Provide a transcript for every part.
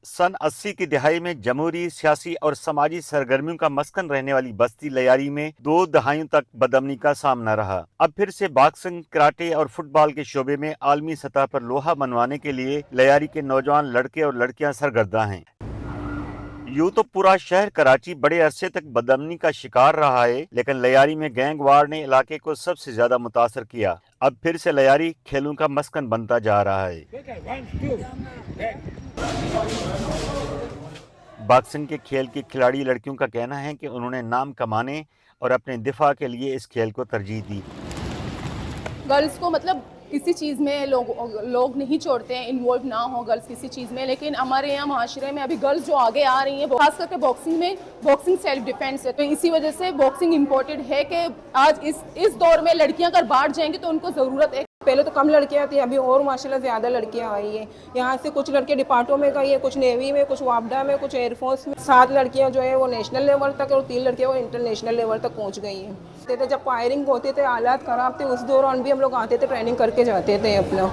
सन 80 की दिहाई में जमहूरी, सियासी और समाजी सरगर्मियों का मस्कन रहने वाली बस्ती लयारी में 2 दहाइयों तक बदअमनी का सामना रहा। अब फिर से बॉक्सिंग, कराटे और फुटबॉल के शोबे में आलमी सतह पर लोहा मनवाने के लिए लयारी के नौजवान लड़के और लड़कियां सरगर्दा हैं। यूं तो पूरा शहर कराची बड़े अरसे तक बदअमनी का शिकार रहा है, लेकिन लयारी में गैंग वार ने इलाके को सबसे ज्यादा मुतासर किया। अब फिर से लयारी खेलों का मस्कन बनता जा रहा है। बॉक्सिंग के खेल की खिलाड़ी लड़कियों का कहना है कि उन्होंने नाम कमाने और अपने दिफा के लिए इस खेल को तरजीह दी। गर्ल्स को मतलब किसी चीज़ में लोग नहीं छोड़ते हैं इन्वॉल्व ना हो गर्ल्स किसी चीज़ में, लेकिन हमारे यहाँ माशरे में अभी गर्ल्स जो आगे आ रही हैं, खास करके बॉक्सिंग में, बॉक्सिंग सेल्फ डिफेंस है, तो इसी वजह से बॉक्सिंग इम्पोर्टेंट है कि आज इस दौर में लड़कियां अगर बाहर जाएंगी तो उनको ज़रूरत है। पहले तो कम लड़कियां थी, अभी और माशाल्लाह ज़्यादा लड़कियां आई हैं। यहाँ से कुछ लड़के डिपार्टों में गई है, कुछ नेवी में, कुछ वापडा में, कुछ एयरफोर्स में। 7 लड़कियां जो है वो नेशनल लेवल तक और 3 लड़कियां वो इंटरनेशनल लेवल तक पहुँच गई हैं। जब फायरिंग होते थे, हालात ख़राब थे, उस दौरान भी हम लोग आते थे, ट्रेनिंग करके जाते थे अपना।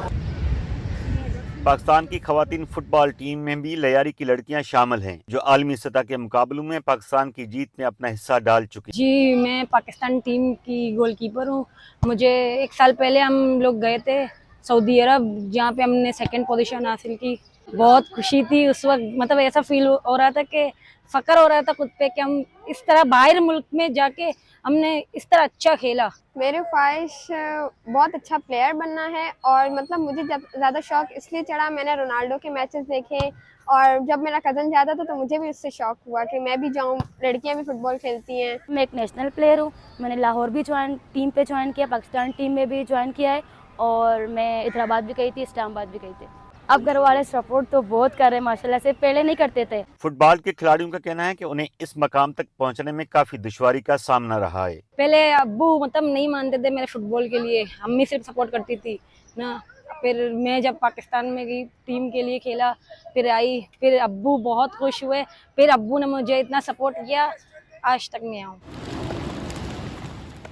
पाकिस्तान की खवातीन फुटबॉल टीम में भी लयारी की लड़कियां शामिल हैं, जो आलमी सतह के मुकाबलों में पाकिस्तान की जीत में अपना हिस्सा डाल चुकी। जी, मैं पाकिस्तान टीम की गोलकीपर हूँ। मुझे 1 साल पहले हम लोग गए थे सऊदी अरब, जहाँ पे हमने 2nd पोजीशन हासिल की। बहुत खुशी थी उस वक्त, मतलब ऐसा फील हो रहा था कि फ़ख्र हो रहा था खुद पे कि हम इस तरह बाहर मुल्क में जाके हमने इस तरह अच्छा खेला। मेरी ख्वाहिश बहुत अच्छा प्लेयर बनना है, और मतलब मुझे जब ज़्यादा शौक इसलिए चढ़ा, मैंने रोनाल्डो के मैचेस देखे और जब मेरा कज़न जाता था तो मुझे भी उससे शौक हुआ कि मैं भी जाऊँ। लड़कियां भी फुटबॉल खेलती हैं। मैं एक नेशनल प्लेयर हूँ। मैंने लाहौर भी टीम पे ज्वाइन किया, पाकिस्तान टीम में भी ज्वाइन किया है, और मैं हैदराबाद भी गई थी, इस्लामाबाद भी गई थी। अब घर वाले सपोर्ट तो बहुत कर रहे हैं माशाल्लाह से, पहले नहीं करते थे। फुटबॉल के खिलाड़ियों का कहना है कि उन्हें इस मकाम तक पहुंचने में काफी दुश्वारी का सामना रहा है। पहले अब्बू मतलब नहीं मानते थे मेरे फुटबॉल के लिए, अम्मी सिर्फ सपोर्ट करती थी ना। फिर मैं जब पाकिस्तान में गई, टीम के लिए खेला, फिर आई, फिर अब्बू बहुत खुश हुए, फिर अब्बू ने मुझे इतना सपोर्ट किया, आज तक मैं आऊँ।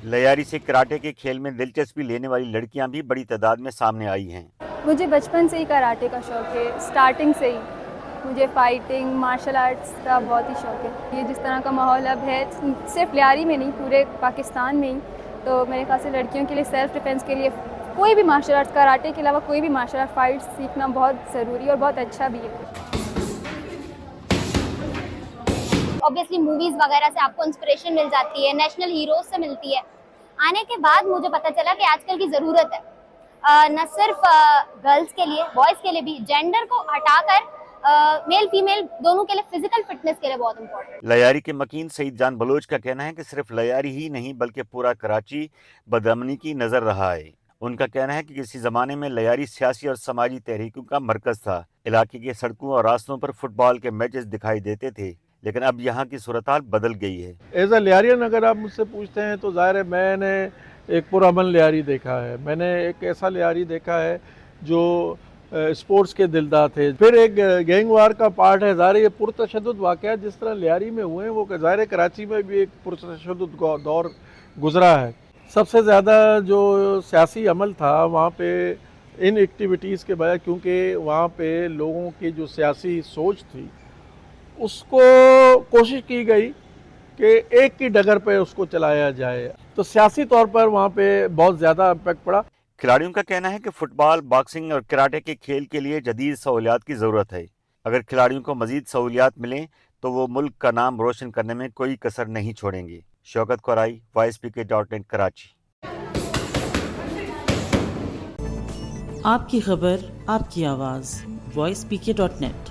लयारी से कराटे के खेल में दिलचस्पी लेने वाली लड़कियां भी बड़ी तादाद में सामने आई हैं। मुझे बचपन से ही कराटे का शौक़ है, स्टार्टिंग से ही मुझे फाइटिंग, मार्शल आर्ट्स का बहुत ही शौक़ है। ये जिस तरह का माहौल अब है, सिर्फ लियारी में नहीं, पूरे पाकिस्तान में ही, तो मेरे ख्याल से लड़कियों के लिए सेल्फ डिफेंस के लिए कोई भी मार्शल आर्ट्स, कराटे के अलावा कोई भी मार्शल आर्ट फाइट सीखना बहुत ज़रूरी और बहुत अच्छा भी है। ऑब्वियसली मूवीज़ वगैरह से आपको इंस्पिरेशन मिल जाती है, नेशनल हीरोज से मिलती है। आने के बाद मुझे पता चला कि आजकल की ज़रूरत है, न सिर्फ गर्ल्स के लिए, बॉयज़ के लिए भी, जेंडर को हटाकर मेल फीमेल दोनों के लिए फिजिकल फिटनेस के लिए बहुत इम्पोर्टेंट। लयारी के मकीन सईद जान बलोच का कहना है कि सिर्फ लयारी ही नहीं बल्कि पूरा कराची बदअमनी की नजर रहा है। उनका कहना है कि किसी जमाने में लयारी सियासी और समाजी तहरीकों का मरकज था। इलाके के सड़कों और रास्तों पर फुटबॉल के मैचेस दिखाई देते थे, लेकिन अब यहाँ की सूरत-हाल बदल गई है। एज अ लियारियन अगर आप मुझसे पूछते हैं तो ज़ाहिर है मैंने एक पुरअमन लियारी देखा है। मैंने एक ऐसा लियारी देखा है जो स्पोर्ट्स के दिलदार थे। फिर एक गैंग वार का पार्ट है। ज़ाहिर ये पुरतशद्दुद वाक़या जिस तरह लियारी में हुए हैं, वो ज़ाहिर कराची में भी एक पुरतशद्दुद दौर गुजरा है। सबसे ज़्यादा जो सियासी अमल था वहाँ पे इन एक्टिविटीज़ के बजाय, क्योंकि वहाँ पे लोगों की जो सियासी सोच थी उसको कोशिश की गई कि एक की डगर पे उसको चलाया जाए, तो सियासी तौर पर वहाँ पे बहुत ज़्यादा इम्पैक्ट पड़ा। खिलाड़ियों का कहना है कि फुटबॉल, बॉक्सिंग और कराटे के खेल के लिए जदीद सहूलियात की ज़रूरत है। अगर खिलाड़ियों को मज़ीद सहूलियात मिलें तो वो मुल्क का नाम रोशन करने में कोई कसर नहीं छोड़ेंगे। Shaukat Core i, voicepk.net, Karachi. आपकी खबर, आपकी आवाज़, voicepk.net।